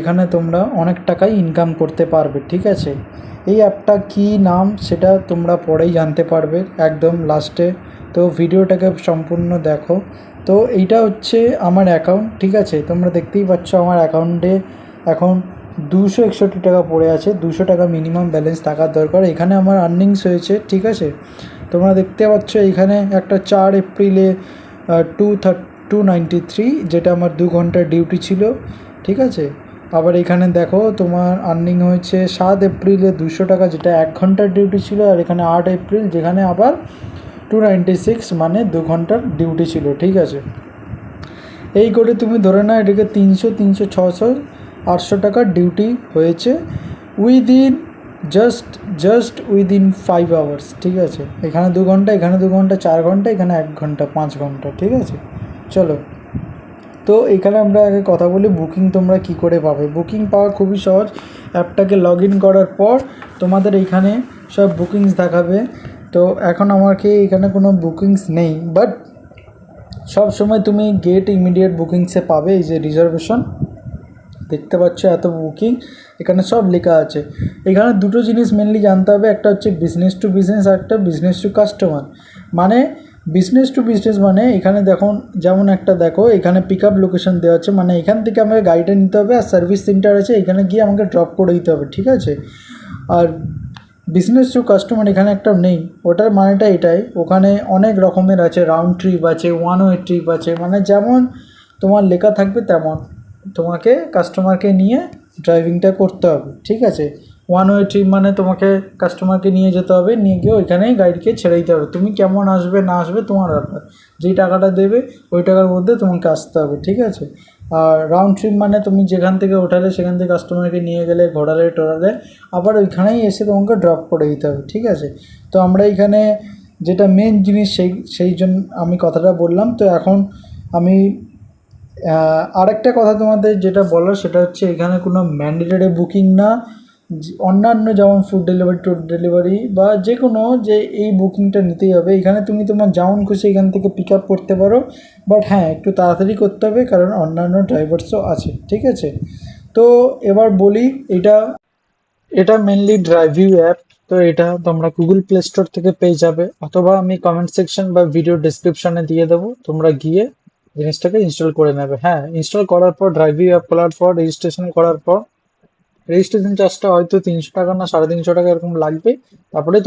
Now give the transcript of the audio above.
এখানে তোমরা অনেক টাকাই ইনকাম করতে পারবে। ঠিক আছে, এই অ্যাপটা কি নাম সেটা তোমরা পরেই জানতে পারবে একদম লাস্টে। তো ভিডিওটাকে সম্পূর্ণ দেখো। তো এইটা হচ্ছে আমার অ্যাকাউন্ট। ঠিক আছে, তোমরা দেখতেই পাচ্ছ আমার অ্যাকাউন্টে এখন 261 টাকা পড়ে আছে। 200 টাকা মিনিমাম ব্যালেন্স থাকার দরকার। এখানে আমার আর্নিংস হয়েছে। ঠিক আছে, তোমরা দেখতে পাচ্ছ এখানে একটা 4 এপ্রিলে 293, যেটা আমার 2 ঘন্টার ডিউটি ছিল। ঠিক আছে, আবার এখানে দেখো তোমার আর্নিং হয়েছে 7 এপ্রিলে 200 টাকা, যেটা 1 ঘন্টার ডিউটি ছিল। আর এখানে 8 এপ্রিল, যেখানে আবার 296, মানে 2 ঘন্টার ডিউটি ছিল। ঠিক আছে, এই করে তুমি ধরে নাও এটাকে 300, 300, 600, 800 টাকার ডিউটি হয়েছে উইদিন জাস্ট উইদিন 5 আওয়ার্স। ঠিক আছে, এখানে 2 ঘন্টা, এখানে 2 ঘন্টা, 4 ঘন্টা, এখানে 1 ঘন্টা, 5 ঘন্টা। ঠিক আছে, চলো। তো এখানে আমরা আগে কথা বলি বুকিং তোমরা কি করে পাবে। বুকিং পাওয়া খুবই সহজ। অ্যাপটাকে লগ ইন করার পর তোমাদের এইখানে সব বুকিংস দেখাবে। তো এখন আমাকে এখানে কোনো বুকিংস নেই, বাট সব সময় তুমি গেট ইমিডিয়েট বুকিংসে পাবে। এই যে রিজার্ভেশন দেখতে পাচ্ছ, এত বুকিং, এখানে সব লেখা আছে। এখানে দুটো জিনিস মেনলি জানতে হবে, একটা হচ্ছে বিজনেস টু বিজনেস, আর একটা বিজনেস টু কাস্টমার। মানে বিজনেস টু বিজনেস মানে এখানে দেখুন, যেমন একটা দেখো এখানে পিক আপ লোকেশন দেওয়া আছে, মানে এখান থেকে আমাকে গাড়িটা নিতে হবে, আর সার্ভিস সেন্টার আছে, এখানে গিয়ে আমাকে ড্রপ করে দিতে হবে। ঠিক আছে, আর বিজনেস টু কাস্টমার এখানে একটা নেই। ওটার মানেটা এটাই, ওখানে অনেক রকমের আছে, রাউন্ড ট্রিপ আছে, ওয়ান ওয়ে ট্রিপ আছে, মানে যেমন তোমার লেখা থাকবে তেমন তোমাকে কাস্টমারকে নিয়ে ড্রাইভিংটা করতে হবে। ঠিক আছে, ওয়ান ওয়ে ট্রিপ মানে তোমাকে কাস্টমারকে নিয়ে যেতে হবে, নিয়ে গিয়ে ওইখানেই গাড়িকে ছেড়ে দিতে হবে। তুমি কেমন আসবে না আসবে তোমার ব্যাপার, যেই টাকাটা দেবে ওই টাকার মধ্যে তোমাকে আসতে হবে। ঠিক আছে, আর রাউন্ড ট্রিপ মানে তুমি যেখান থেকে ওঠালে সেখান থেকে কাস্টমারকে নিয়ে গেলে, ঘোরালে টোরালে, আবার ওইখানেই এসে তোমাকে ড্রপ করে দিতে হবে। ঠিক আছে, তো আমরা এখানে যেটা মেন জিনিস সেই জন্য আমি কথাটা বললাম। তো এখন আমি আরেকটা কথা তোমাদের যেটা বলার, সেটা হচ্ছে এখানে কোনো ম্যান্ডেটরি বুকিং না। অন্যান্য যেমন ফুড ডেলিভারি, ট্যুর ডেলিভারি বা যে কোনো, যে এই বুকিংটা নিতেই হবে। এখানে তুমি তোমার যেমন খুশি এখান থেকে পিক আপ করতে পারো, বাট হ্যাঁ একটু তাড়াতাড়ি করতে হবে, কারণ অন্যান্য ড্রাইভার্সও আছে। ঠিক আছে, তো এবার বলি, এটা মেনলি ড্রাইভিউ অ্যাপ। তো এটা তোমরা গুগল প্লে স্টোর থেকে পেয়ে যাবে, অথবা আমি কমেন্ট সেকশন বা ভিডিও ডেসক্রিপশনে দিয়ে দেবো, তোমরা গিয়ে জিনিসটাকে ইনস্টল করে নেবে। হ্যাঁ, ইনস্টল করার পর ড্রাইভিউ অ্যাপ খোলার পর রেজিস্ট্রেশন করার পর রেজিস্ট্রেশন চার্জটা হয়তো 300 টাকা না 350 টাকা এরকম লাগবে। তারপরে